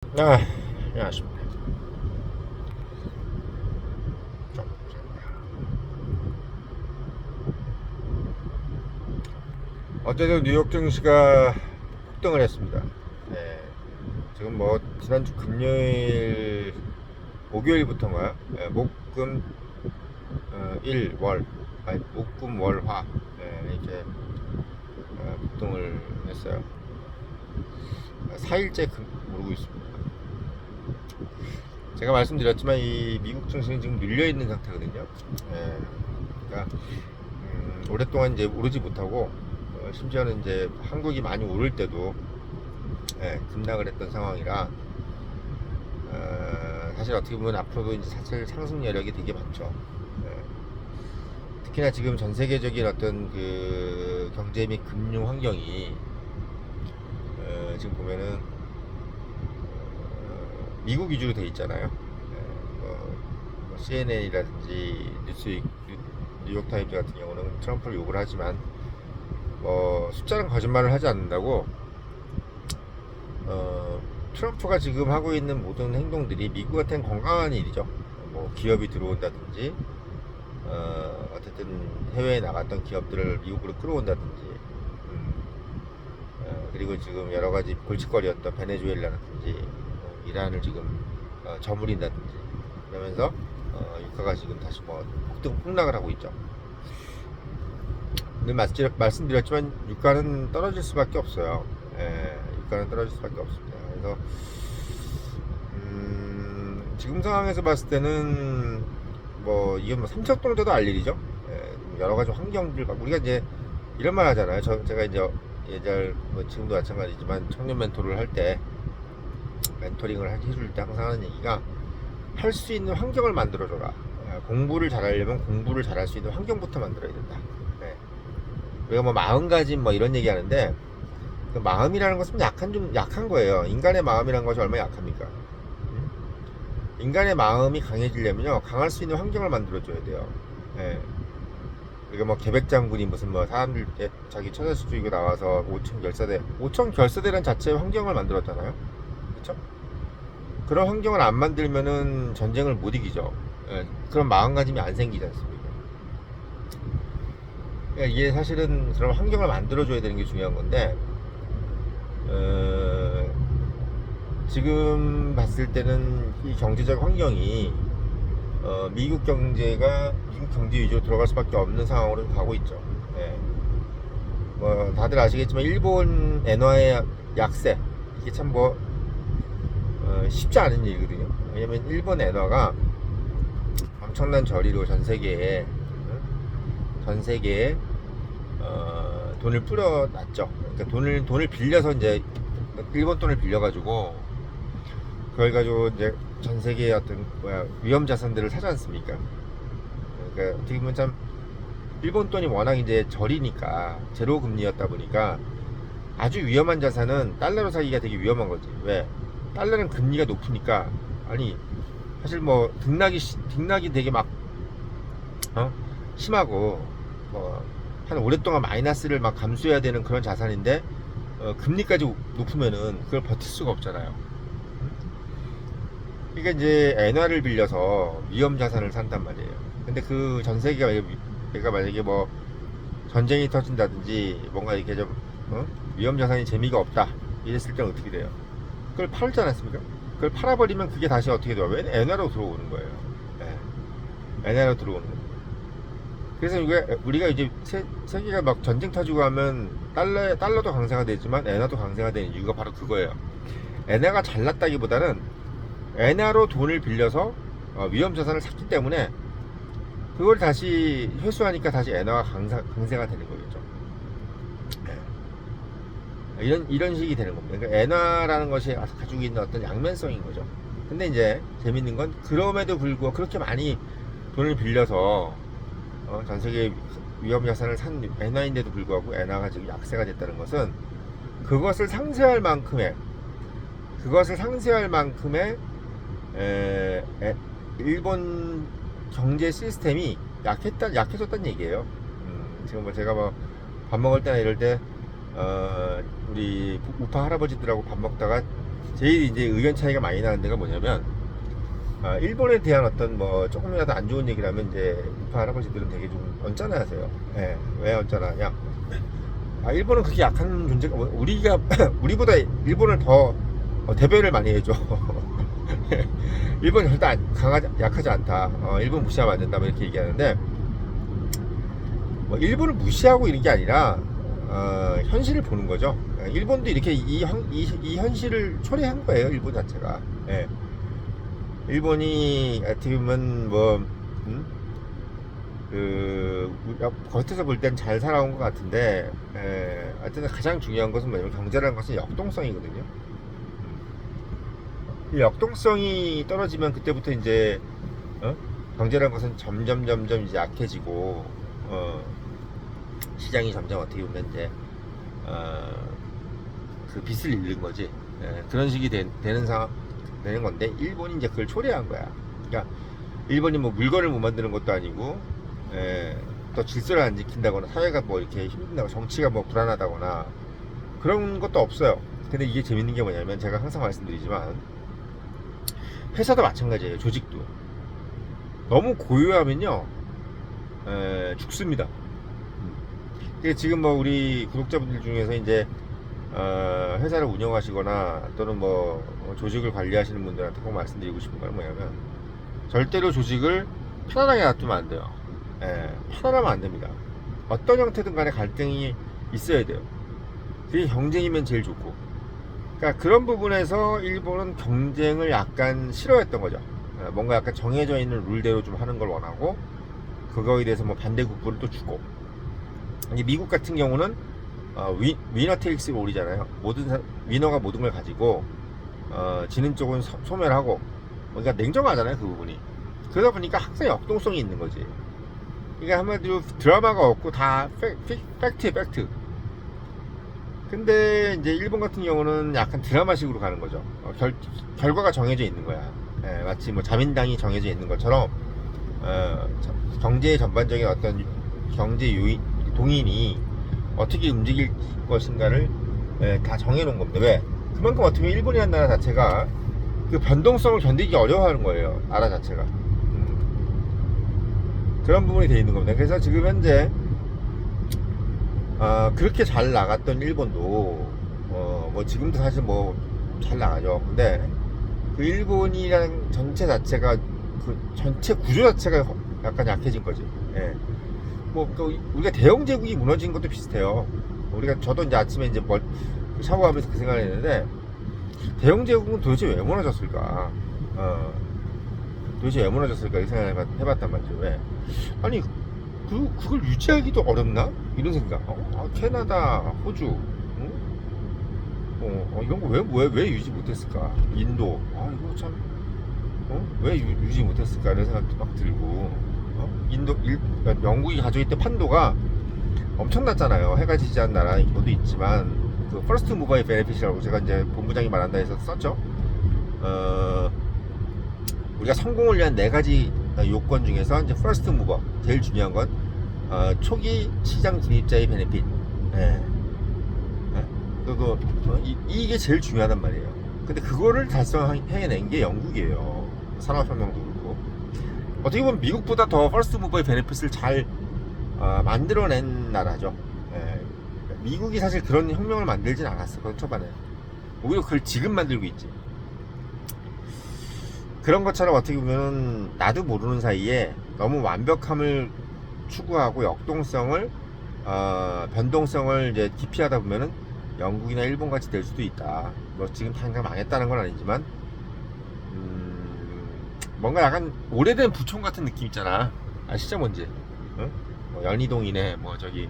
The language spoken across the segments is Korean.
안녕하십니까. 어쨌든 뉴욕 증시가 폭등을 했습니다. 네, 지금 뭐 지난주 금요일, 목요일부터인가요? 네, 목금 일, 월, 아니 목금, 월, 화 이렇게 폭등을 했어요. 4일째 오르고 있습니다. 제가 말씀드렸지만 이 미국 증시는 지금 눌려 있는 상태거든요. 그러니까 오랫동안 이제 오르지 못하고 심지어는 이제 한국이 많이 오를 때도 급락을 했던 상황이라 사실 어떻게 보면 앞으로도 이제 사실 상승 여력이 되게 많죠. 예, 특히나 지금 전 세계적인 어떤 그 경제 및 금융 환경이 지금 보면은 미국 위주로 돼 있잖아요. 뭐 CNN이라든지 뉴욕타임즈 같은 경우는 트럼프를 욕을 하지만 뭐 숫자는 거짓말을 하지 않는다고. 트럼프가 지금 하고 있는 모든 행동들이 미국한테는 건강한 일이죠. 뭐 기업이 들어온다든지 어쨌든 해외에 나갔던 기업들을 미국으로 끌어온다든지 그리고 지금 여러 가지 골칫거리였던 베네수엘라라든지 이란을 지금 저물린다든지 그러면서 유가가 지금 다시 뭐 폭락을 하고 있죠. 늘 말씀드렸지만 유가는 떨어질 수밖에 없어요. 유가는 떨어질 수밖에 없습니다. 그래서 지금 상황에서 봤을 때는 뭐 이건 뭐 삼척동 때도 알 일이죠. 여러 가지 환경들 우리가 이제 이런 말 하잖아요. 제가 이제 예전 뭐 지금도 마찬가지지만 청년 멘토를 할 때 멘토링을 해줄 때 항상 하는 얘기가 할 수 있는 환경을 만들어줘라. 공부를 잘하려면 공부를 잘할 수 있는 환경부터 만들어야 된다. 우리가 뭐 마음가짐 뭐 이런 얘기 하는데 그 마음이라는 것은 좀 약한 거예요. 인간의 마음이라는 것이 얼마나 약합니까? 인간의 마음이 강해지려면요 강할 수 있는 환경을 만들어줘야 돼요. 우리가 뭐 계백장군이 무슨 뭐 사람들 자기 처자식 죽이고 나와서 5천 결사대란 자체의 환경을 만들었잖아요. 그렇죠? 그런 환경을 안 만들면은 전쟁을 못 이기죠. 그런 마음가짐이 안 생기지 않습니까? 그러니까 이게 사실은 그런 환경을 만들어줘야 되는 게 중요한 건데 지금 봤을 때는 이 경제적 환경이 미국 경제 위주로 들어갈 수밖에 없는 상황으로 가고 있죠. 뭐 다들 아시겠지만 일본 엔화의 약세 이게 참 뭐 쉽지 않은 일이거든요. 왜냐면 일본 엔화가 엄청난 저리로 전 세계에 돈을 뿌려놨죠. 그러니까 돈을 빌려서 이제 일본 돈을 빌려가지고 그걸 가지고 이제 전 세계의 어떤 위험 자산들을 사지 않습니까? 그러니까 어떻게 보면 참 일본 돈이 워낙 이제 저리니까 제로 금리였다 보니까 아주 위험한 자산은 달러로 사기가 되게 위험한 거지. 왜? 달러는 금리가 높으니까 아니 사실 뭐 등락이 되게 막 심하고 뭐 한 오랫동안 마이너스를 막 감수해야 되는 그런 자산인데 금리까지 높으면은 그걸 버틸 수가 없잖아요. 그러니까 이제 엔화를 빌려서 위험 자산을 산단 말이에요. 근데 그 전 세계가 만약에 뭐 전쟁이 터진다든지 뭔가 이렇게 좀 위험 자산이 재미가 없다 이랬을 때는 어떻게 돼요? 그걸 팔지 않았습니까? 그걸 팔아버리면 그게 다시 어떻게 돼요? 왜 엔화로 들어오는 거예요? 엔화로 들어오는 거예요. 그래서 우리가 이제 세계가 막 전쟁 터지고 하면 달러도 강세가 되지만 엔화도 강세가 되는 이유가 바로 그거예요. 엔화가 잘났다기보다는 엔화로 돈을 빌려서 위험 자산을 샀기 때문에 그걸 다시 회수하니까 다시 엔화가 강세가 되는 거겠죠. 이런 식이 되는 겁니다. 그러니까 엔화라는 것이 가지고 있는 어떤 양면성인 거죠. 근데 이제 재밌는 건 그럼에도 불구하고 그렇게 많이 돈을 빌려서 전 세계 위험 자산을 산 엔화인데도 불구하고 엔화가 지금 약세가 됐다는 것은 그것을 상쇄할 만큼의 일본 경제 시스템이 약해졌다는 얘기예요. 지금 뭐 제가 뭐 밥 먹을 때나 이럴 때 우리 우파 할아버지들하고 밥 먹다가 제일 이제 의견 차이가 많이 나는 데가 뭐냐면, 일본에 대한 어떤 뭐 조금이라도 안 좋은 얘기를 하면 이제 우파 할아버지들은 되게 좀 언짢아하세요. 예, 왜 언짢아하냐? 일본은 그렇게 약한 존재가 우리가 우리보다 일본을 더 대변을 많이 해줘. 일본이 절대 약하지 않다. 일본 무시하면 안 된다. 뭐 이렇게 얘기하는데, 뭐 일본을 무시하고 이런 게 아니라 현실을 보는 거죠. 일본도 이렇게 이 현실을 초래한 거예요. 일본 자체가. 예. 일본이 어떻게 보면 뭐 겉에서 볼 땐 잘 살아온 것 같은데, 하여튼 가장 중요한 것은 뭐냐면 경제라는 것은 역동성이거든요. 이 역동성이 떨어지면 그때부터 이제 경제라는 것은 점점 이제 약해지고, 시장이 점점 어떻게 보면 이제 그 빚을 잃는 거지. 그런 식이 되는 건데, 일본이 이제 그걸 초래한 거야. 그러니까 일본이 뭐 물건을 못 만드는 것도 아니고, 또 질서를 안 지킨다거나 사회가 뭐 이렇게 힘든다거나 정치가 뭐 불안하다거나 그런 것도 없어요. 근데 이게 재밌는 게 뭐냐면, 제가 항상 말씀드리지만 회사도 마찬가지예요. 조직도 너무 고요하면요 죽습니다. 지금 뭐 우리 구독자분들 중에서 이제 회사를 운영하시거나 또는 뭐 조직을 관리하시는 분들한테 꼭 말씀드리고 싶은 건 뭐냐면, 절대로 조직을 편안하게 놔두면 안 돼요. 편안하면 안 됩니다. 어떤 형태든 간에 갈등이 있어야 돼요. 그게 경쟁이면 제일 좋고. 그러니까 그런 부분에서 일본은 경쟁을 약간 싫어했던 거죠. 뭔가 약간 정해져 있는 룰대로 좀 하는 걸 원하고, 그거에 대해서 뭐 반대급부를 또 주고. 이제 미국 같은 경우는 위너 테이크스 롤이잖아요. 위너가 모든 걸 가지고 지는 쪽은 소멸하고. 그러니까 냉정하잖아요, 그 부분이. 그러다 보니까 항상 역동성이 있는 거지. 그러니까 한마디로 드라마가 없고 다 팩트에 팩트. 근데 이제 일본 같은 경우는 약간 드라마식으로 가는 거죠. 결과가 정해져 있는 거야. 마치 뭐 자민당이 정해져 있는 것처럼 경제의 전반적인 어떤 경제 동인이 어떻게 움직일 것인가를 다 정해놓은 겁니다. 왜? 그만큼 어떻게 보면 일본이라는 나라 자체가 그 변동성을 견디기 어려워하는 거예요. 나라 자체가. 그런 부분이 되어 있는 겁니다. 그래서 지금 현재 그렇게 잘 나갔던 일본도 뭐 지금도 사실 뭐 잘 나가죠. 근데 그 일본이라는 전체 자체가, 그 전체 구조 자체가 약간 약해진 거지. 또 우리가 대영 제국이 무너진 것도 비슷해요. 저도 이제 아침에 이제 샤워하면서 그 생각을 했는데, 대영 제국은 도대체 왜 무너졌을까? 도대체 왜 무너졌을까? 이 생각을 해봤단 말이죠. 왜? 아니, 그걸 유지하기도 어렵나? 이런 생각. 캐나다, 호주, 응? 이런 거 왜 유지 못했을까? 인도, 이거 참, 왜 유지 못했을까? 이런 생각도 막 들고, 영국이 가지고 있던 판도가 엄청났잖아요. 해가 지지 않은 나라도 있지만, 그 퍼스트 무버의 베네핏이라고 제가 이제 본부장이 말한다 해서 썼죠. 우리가 성공을 위한 4가지 요건 중에서 이제 퍼스트 무버, 제일 중요한 건 초기 시장 진입자의 베네핏. 그리고 이게 제일 중요하단 말이에요. 근데 그거를 달성해낸 게 영국이에요. 산업혁명도 그렇고. 어떻게 보면 미국보다 더 퍼스트 무버의 베네핏을 잘 만들어낸 나라죠. 미국이 사실 그런 혁명을 만들진 않았어. 그 초반에. 오히려 그걸 지금 만들고 있지. 그런 것처럼 어떻게 보면 나도 모르는 사이에 너무 완벽함을 추구하고 역동성을 변동성을 이제 기피하다 보면은 영국이나 일본 같이 될 수도 있다. 뭐 지금 당장 망했다는 건 아니지만 뭔가 약간 오래된 부촌 같은 느낌 있잖아. 아시죠 뭔지? 뭐 연희동이네, 뭐 저기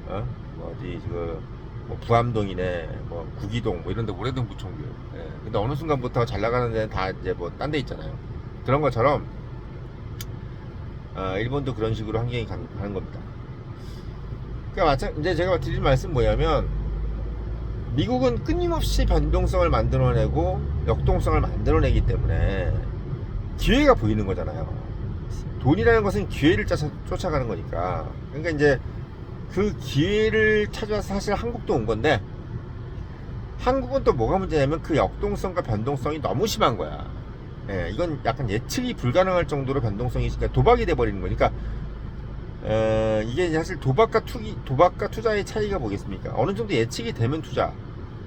뭐 어디 뭐 부암동이네, 뭐 구기동, 뭐 이런데 오래된 부촌들. 근데 어느 순간부터 잘 나가는 데는 다 이제 뭐 딴 데 있잖아요. 그런 것처럼 일본도 그런 식으로 환경이 가는 겁니다. 그러니까 이제 제가 드릴 말씀 뭐냐면, 미국은 끊임없이 변동성을 만들어내고 역동성을 만들어내기 때문에 기회가 보이는 거잖아요. 돈이라는 것은 기회를 쫓아가는 거니까. 그러니까 이제 그 기회를 찾아서 사실 한국도 온 건데, 한국은 또 뭐가 문제냐면 그 역동성과 변동성이 너무 심한 거야. 예, 이건 약간 예측이 불가능할 정도로 변동성이 있으니까 도박이 돼버리는 거니까. 이게 사실 도박과 투자의 차이가 뭐겠습니까? 어느 정도 예측이 되면 투자,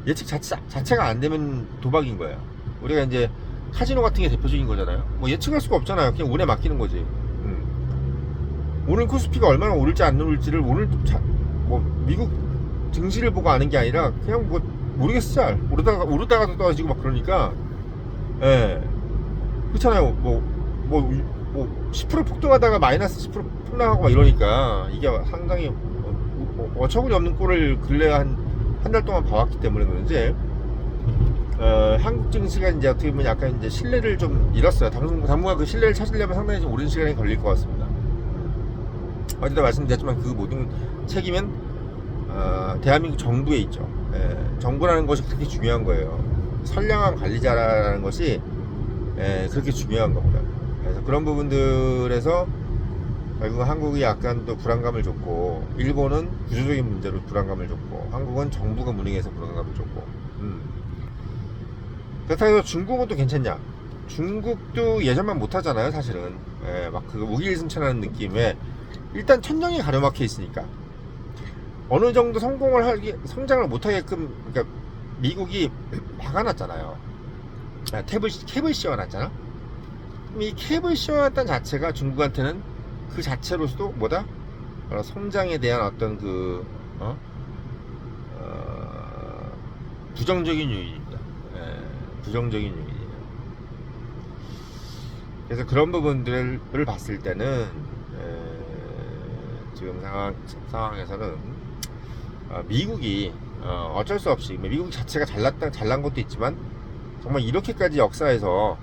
예측 자체가 안 되면 도박인 거예요. 우리가 이제 카지노 같은 게 대표적인 거잖아요. 뭐 예측할 수가 없잖아요. 그냥 운에 맡기는 거지. 오늘 코스피가 얼마나 오를지 안 오를지를 오늘 뭐 미국 증시를 보고 아는 게 아니라 그냥 뭐 모르겠어. 잘 오르다가도 떨어지고 막 그러니까. 예, 그렇잖아요. 뭐 10% 폭등하다가 마이너스 10% 폭락하고 막 이러니까 이게 상당히 어처구니 없는 꼴을 근래 한 달 동안 봐왔기 때문에 그런지 한국 증시가 이제 어떻게 보면 약간 이제 신뢰를 좀 잃었어요. 당분간 그 신뢰를 찾으려면 상당히 좀 오랜 시간이 걸릴 것 같습니다. 어제도 말씀드렸지만 그 모든 책임은 대한민국 정부에 있죠. 정부라는 것이 그렇게 중요한 거예요. 선량한 관리자라는 것이 그렇게 중요한 겁니다. 그래서 그런 부분들에서 결국 한국이 약간 또 불안감을 줬고, 일본은 구조적인 문제로 불안감을 줬고, 한국은 정부가 무능해서 불안감을 줬고. 그렇다고 해서 중국은 또 괜찮냐? 중국도 예전만 못하잖아요, 사실은. 막 그 우기일승천하는 느낌에 일단 천정이 가로막혀 있으니까 어느 정도 성장을 못하게끔, 그러니까 미국이 막아놨잖아요. 캡을 씌워놨잖아. 이 캡을 씌워놨다는 자체가 중국한테는 그 자체로서도 뭐다? 성장에 대한 어떤 부정적인 요인입니다. 부정적인 요인이에요. 그래서 그런 부분들을 봤을 때는 지금 상황에서는 미국이 어쩔 수 없이, 미국 자체가 잘난 것도 있지만 정말 이렇게까지 역사에서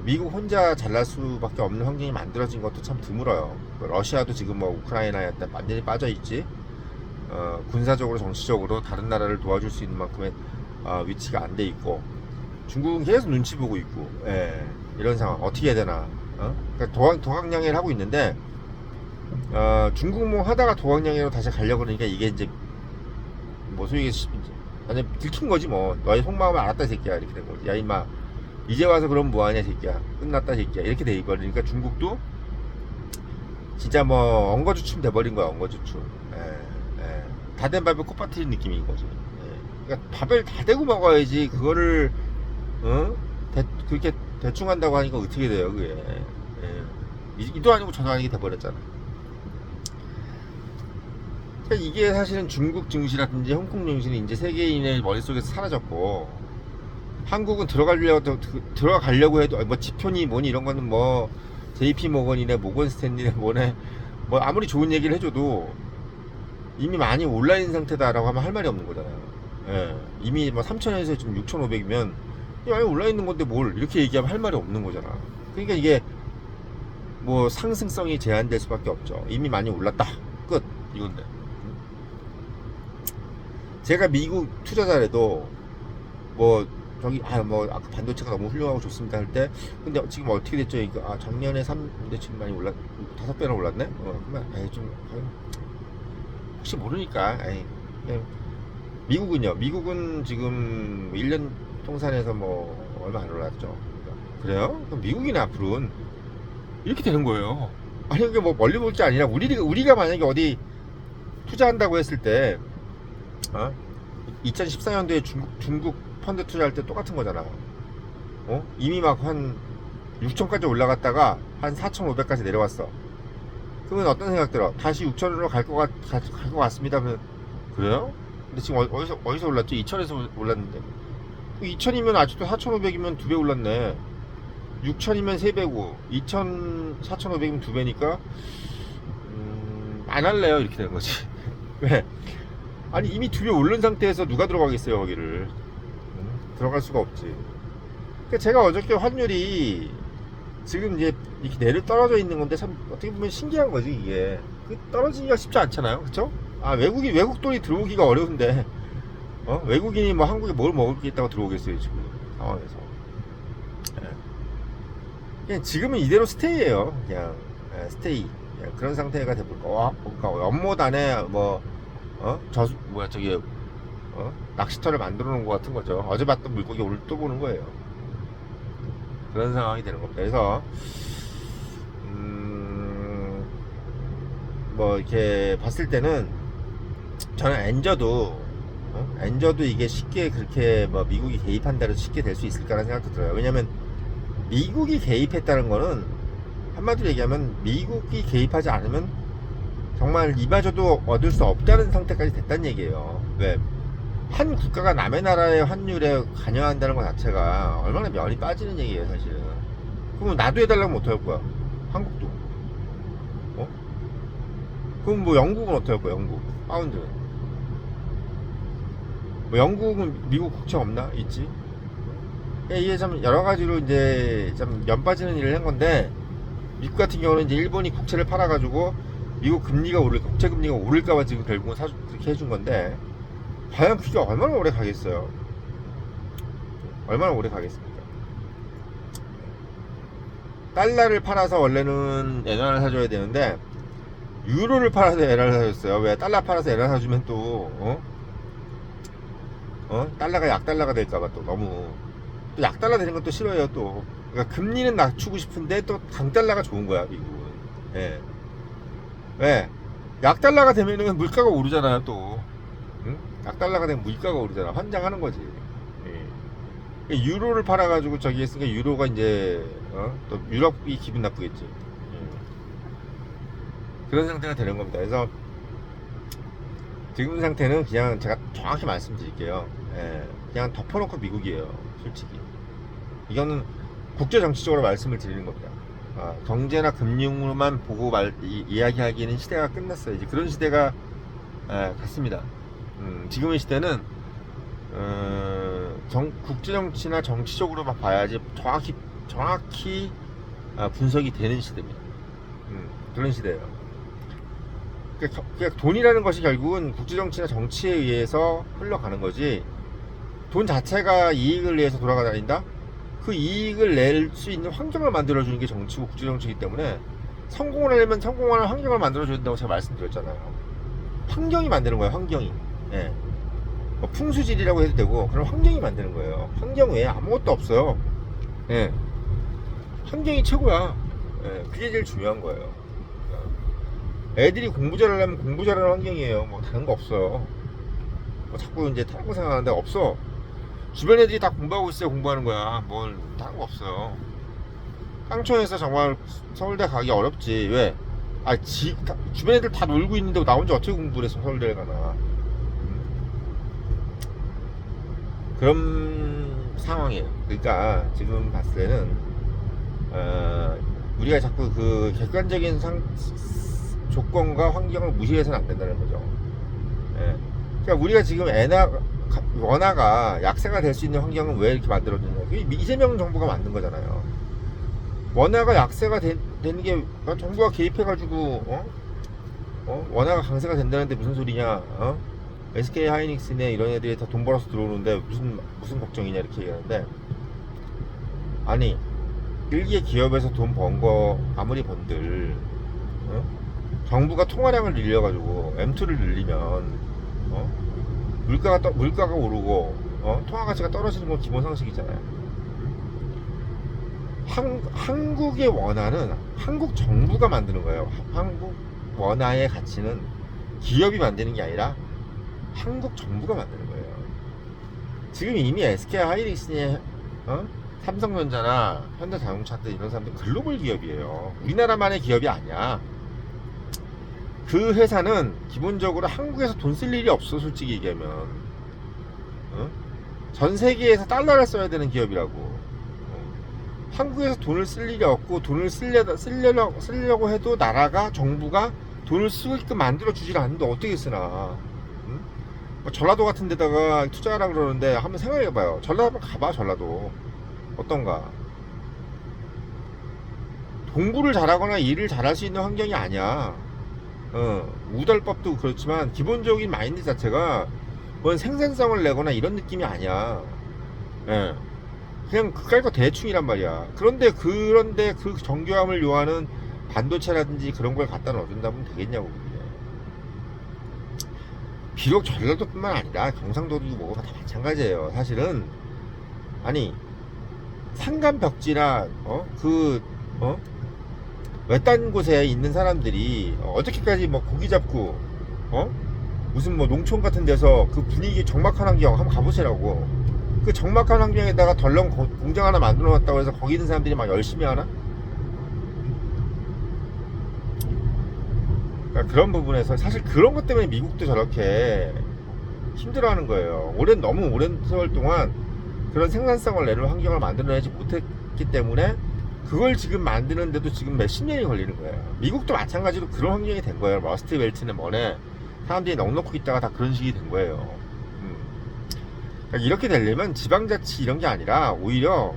미국 혼자 잘날 수밖에 없는 환경이 만들어진 것도 참 드물어요. 러시아도 지금 뭐 우크라이나에 완전히 빠져있지, 군사적으로 정치적으로 다른 나라를 도와줄 수 있는 만큼의 위치가 안 돼 있고, 중국은 계속 눈치 보고 있고, 이런 상황 어떻게 해야 되나. 그러니까 도각량예를 하고 있는데, 중국 뭐 하다가 도각량예로 다시 가려고 그러니까 이게 이제 뭐 소위 완전 들킨 거지 뭐. 너의 속마음을 알았다 이 새끼야, 이렇게 된 거지. 야 임마, 이제 와서 그럼 뭐하냐 새끼야, 끝났다 새끼야, 이렇게 돼 있거든요. 그러니까 중국도 진짜 뭐 엉거주춤 돼버린 거야, 엉거주춤. 다 된 밥에 콧바트린 느낌인 거지. 그러니까 밥을 다 대고 먹어야지 그거를 그렇게 대충 한다고 하니까 어떻게 돼요 그게. 이도 아니고 저도 아니게 돼버렸잖아. 그러니까 이게 사실은 중국 증시라든지 홍콩 증시는 이제 세계인의 머릿속에서 사라졌고, 한국은 들어가려고 해도 뭐 지표니 뭐니 이런 거는 뭐 JP 모건이네 모건 스탠리네 뭐네 뭐 아무리 좋은 얘기를 해줘도 이미 많이 온라인 상태다라고 하면 할 말이 없는 거잖아요. 이미 뭐 3,000에서 지금 6,500이면 많이 올라 있는 건데 뭘 이렇게 얘기하면 할 말이 없는 거잖아. 그러니까 이게 뭐 상승성이 제한될 수밖에 없죠. 이미 많이 올랐다, 끝, 이건데. 제가 미국 투자자라도 뭐 저기 뭐 아까 반도체가 너무 훌륭하고 좋습니다 할 때, 근데 지금 어떻게 됐죠 이거? 작년에 3인데 지금 많이 5배나 올랐네. 그러면 좀 혹시 모르니까. 미국은 지금 1년 통산에서 뭐 얼마 안 올랐죠. 그래요? 그럼 미국이나 앞으로는 이렇게 되는 거예요. 아니 이게 뭐 멀리 볼 게 아니라 우리가 만약에 어디 투자한다고 했을 때 2014년도에 중국 펀드 투자할 때 똑같은 거잖아. 이미 막 한 6천까지 올라갔다가 한 4,500까지 내려왔어. 그러면 어떤 생각 들어? 다시 6천으로 갈 것 같습니다. 그래요? 근데 지금 어디서 올랐죠? 2천에서 올랐는데, 2천이면 아직도 4,500이면 2배 올랐네. 6천이면 3배고 2천 4,500이면 2배니까 안 할래요, 이렇게 되는 거지. 왜? 아니 이미 2배 오른 상태에서 누가 들어가겠어요 거기를. 들어갈 수가 없지. 그러니까 제가 어저께 환율이 지금 이제 이렇게 내려 떨어져 있는 건데 참 어떻게 보면 신기한 거지 이게. 떨어지기가 쉽지 않잖아요, 그렇죠? 외국 돈이 들어오기가 어려운데 외국인이 뭐 한국에 뭘 먹을 게 있다고 들어오겠어요 지금 상황에서. 그냥 지금은 이대로 스테이예요. 그냥 스테이. 그냥 그런 상태가 돼볼까. 그러니까 연못 안에 낚시터를 만들어 놓은 것 같은 거죠. 어제 봤던 물고기 오늘 또 보는 거예요. 그런 상황이 되는 겁니다. 그래서 뭐 이렇게 봤을 때는 저는 엔저도 이게 쉽게 그렇게 뭐 미국이 개입한다고 쉽게 될 수 있을까라는 생각도 들어요. 왜냐면 미국이 개입했다는 거는 한마디로 얘기하면 미국이 개입하지 않으면 정말 이마저도 얻을 수 없다는 상태까지 됐다는 얘기예요. 왜? 한 국가가 남의 나라의 환율에 관여한다는 것 자체가 얼마나 면이 빠지는 얘기예요, 사실은. 그럼 나도 해달라면 못할 거야. 한국도. 어? 그럼 뭐 영국은 어떻게 할 거야, 영국? 파운드는. 뭐 영국은 미국 국채 없나? 있지? 이게 참 여러 가지로 이제 좀 면 빠지는 일을 한 건데, 미국 같은 경우는 이제 일본이 국채를 팔아가지고 미국 금리가 오를까, 국채 금리가 오를까봐 지금 결국은 그렇게 해준 건데, 과연 그게 얼마나 오래 가겠어요? 얼마나 오래 가겠습니까? 달러를 팔아서 원래는 엔화를 사줘야 되는데, 유로를 팔아서 엔화를 사줬어요. 왜? 달러 팔아서 엔화 사주면 또, 달러가 약달러가 될까봐 또 너무. 또 약달러 되는 건 또 싫어요, 또. 그러니까 금리는 낮추고 싶은데 또 강달러가 좋은 거야, 미국은. 예. 왜? 약달러가 되면은 물가가 오르잖아요, 또. 응? 약달러가 되면 물가가 오르잖아. 환장하는 거지. 예. 유로를 팔아가지고 저기 했으니까 유로가 이제, 또 유럽이 기분 나쁘겠지. 그런 상태가 되는 겁니다. 그래서 지금 상태는 그냥 제가 정확히 말씀드릴게요. 예. 그냥 덮어놓고 미국이에요, 솔직히. 이거는 국제정치적으로 말씀을 드리는 겁니다. 경제나 금융으로만 보고 이야기하기에는 시대가 끝났어요. 이제 그런 시대가 갔습니다. 지금의 시대는 국제정치나 정치적으로만 봐야지 정확히 분석이 되는 시대입니다. 그런 시대예요. 그러니까 돈이라는 것이 결국은 국제정치나 정치에 의해서 흘러가는 거지, 돈 자체가 이익을 위해서 돌아다닌다? 그 이익을 낼 수 있는 환경을 만들어주는 게 정치고 국제정치이기 때문에 성공을 하려면 성공하는 환경을 만들어줘야 된다고 제가 말씀드렸잖아요. 환경이 만드는 거예요, 환경이. 예. 뭐 풍수질이라고 해도 되고, 그런 환경이 만드는 거예요. 환경 외에 아무것도 없어요. 예. 환경이 최고야. 예. 그게 제일 중요한 거예요. 애들이 공부 잘하려면 공부 잘하는 환경이에요. 뭐 다른 거 없어요. 뭐 자꾸 이제 다른 거 생각하는데 없어. 주변 애들이 다 공부하고 있어요. 공부하는 거야. 뭘 다른 거 없어요. 깡촌에서 정말 서울대 가기 어렵지. 왜? 주변 애들 다 놀고 있는데 나 혼자 어떻게 공부를 해서 서울대를 가나. 그런 상황이에요. 그러니까 지금 봤을 때는 우리가 자꾸 그 객관적인 조건과 환경을 무시해서는 안 된다는 거죠. 예. 그러니까 우리가 지금 원화가 약세가 될 수 있는 환경은 왜 이렇게 만들어졌냐? 그게 이재명 정부가 만든 거잖아요. 원화가 약세가 되는 게 정부가 개입해가지고 원화가 강세가 된다는데 무슨 소리냐? SK 하이닉스네 이런 애들이 다 돈 벌어서 들어오는데 무슨 걱정이냐 이렇게 얘기하는데, 아니 일개 기업에서 돈 번 거 아무리 번들 정부가 통화량을 늘려가지고 M2를 늘리면 물가가 오르고 통화 가치가 떨어지는 건 기본 상식이잖아요. 한국의 원화는 한국 정부가 만드는 거예요. 한국 원화의 가치는 기업이 만드는 게 아니라 한국 정부가 만드는 거예요. 지금 이미 SK 하이닉스니 삼성전자나 현대자동차 이런 사람들 글로벌 기업이에요. 우리나라만의 기업이 아니야. 그 회사는 기본적으로 한국에서 돈 쓸 일이 없어, 솔직히 얘기하면. 전 세계에서 달러를 써야 되는 기업이라고. 한국에서 돈을 쓸 일이 없고, 돈을 쓰려고 해도 나라가, 정부가 돈을 쓰게끔 만들어주질 않는데 어떻게 쓰나. 뭐 전라도 같은 데다가 투자하라 그러는데 한번 생각해봐요. 전라도 한번 가봐, 전라도. 어떤가. 공부를 잘하거나 일을 잘할 수 있는 환경이 아니야. 우달법도 그렇지만 기본적인 마인드 자체가 뭔 생산성을 내거나 이런 느낌이 아니야. 예. 그냥 그깔 거 대충이란 말이야. 그런데 그 정교함을 요하는 반도체라든지 그런 걸 갖다 넣어준다면 되겠냐고. 비록 전라도뿐만 아니라 경상도도 뭐가 다 마찬가지예요. 사실은 아니 산간 벽지나 외딴 곳에 있는 사람들이 어저께까지 뭐 고기 잡고 무슨 뭐 농촌 같은 데서 그 분위기 적막한 환경 한번 가보시라고. 그 적막한 환경에다가 덜렁 공장 하나 만들어 놨다고 해서 거기 있는 사람들이 막 열심히 하나? 그러니까 그런 부분에서 사실 그런 것 때문에 미국도 저렇게 힘들어하는 거예요. 너무 오랜 세월 동안 그런 생산성을 내는 환경을 만들어내지 못했기 때문에 그걸 지금 만드는데도 지금 몇십 년이 걸리는 거예요. 미국도 마찬가지로 그런 환경이 된 거예요. 러스트 벨트는 뭐네. 사람들이 넉넉히 있다가 다 그런 식이 된 거예요. 그러니까 이렇게 되려면 지방자치 이런 게 아니라 오히려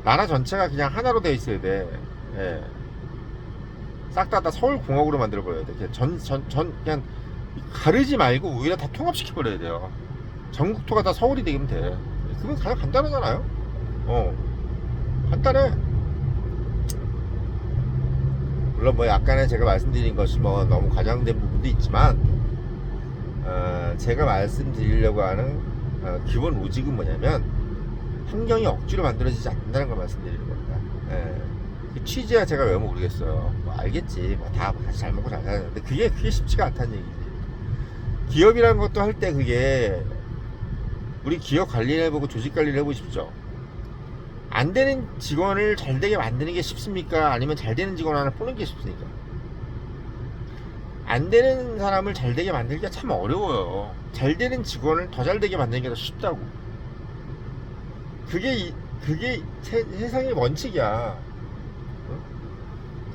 나라 전체가 그냥 하나로 되어 있어야 돼. 예. 싹 다 서울공화국으로 만들어버려야 돼. 그냥 가르지 말고 오히려 다 통합시켜버려야 돼요. 전국토가 다 서울이 되면 돼. 그건 가장 간단하잖아요. 간단해. 물론 뭐 약간의 제가 말씀드린 것이 뭐 너무 과장된 부분도 있지만 제가 말씀드리려고 하는 기본 로직은 뭐냐면 환경이 억지로 만들어지지 않는다는 걸 말씀드리는 겁니다. 그 취지야 제가 왜 모르겠어요. 뭐 알겠지. 뭐 다 같이 잘 먹고 잘 사는데 그게 쉽지가 않다는 얘기지. 기업이라는 것도 할 때 그게 우리 기업 관리를 해보고 조직 관리를 해보십시오. 안 되는 직원을 잘 되게 만드는 게 쉽습니까? 아니면 잘 되는 직원 하나 뽑는 게 쉽습니까? 안 되는 사람을 잘 되게 만들기가 참 어려워요. 잘 되는 직원을 더 잘 되게 만드는 게 더 쉽다고. 그게 세상의 원칙이야.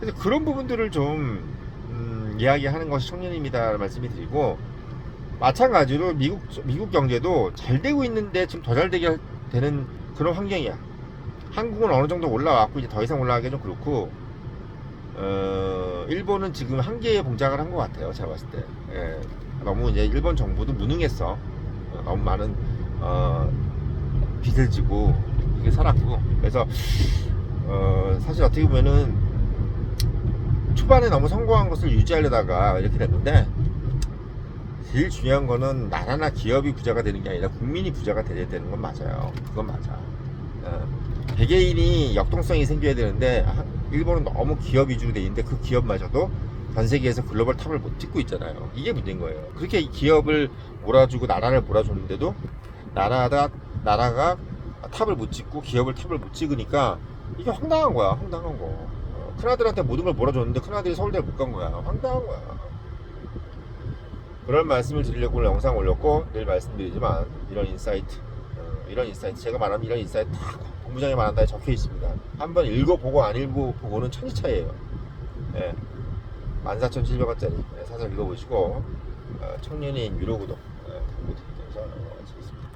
그래서 그런 부분들을 좀 이야기하는 것이 청년입니다 말씀이 드리고, 마찬가지로 미국 경제도 잘 되고 있는데 지금 더 잘 되게 되는 그런 환경이야. 한국은 어느 정도 올라왔고 이제 더 이상 올라가기 좀 그렇고, 일본은 지금 한계에 봉착을 한 것 같아요. 제가 봤을 때. 예. 너무 이제 일본 정부도 무능했어. 너무 많은 빚을 지고 이게 살았고, 그래서 사실 어떻게 보면은 초반에 너무 성공한 것을 유지하려다가 이렇게 됐는데, 제일 중요한 거는 나라나 기업이 부자가 되는 게 아니라 국민이 부자가 돼야 되는 건 맞아요. 그건 맞아. 개개인이 역동성이 생겨야 되는데 일본은 너무 기업 위주로 돼 있는데 그 기업마저도 전 세계에서 글로벌 탑을 못 찍고 있잖아요. 이게 문제인 거예요. 그렇게 기업을 몰아주고 나라를 몰아줬는데도 나라가 탑을 못 찍고 기업을 탑을 못 찍으니까 이게 황당한 거야. 황당한 거. 큰아들한테 모든 걸 몰아줬는데 큰아들이 서울대를 못 간 거야. 황당한 거야. 그런 말씀을 드리려고 오늘 영상 올렸고, 늘 말씀드리지만 이런 인사이트 제가 말하는 이런 인사이트 다 본부장이 말한다에 적혀 있습니다. 한번 읽어보고 안 읽어보고는 천지 차이예요. 14,700원짜리 사서 읽어보시고 청년인 유료 구독 부탁드리면서 마치겠습니다.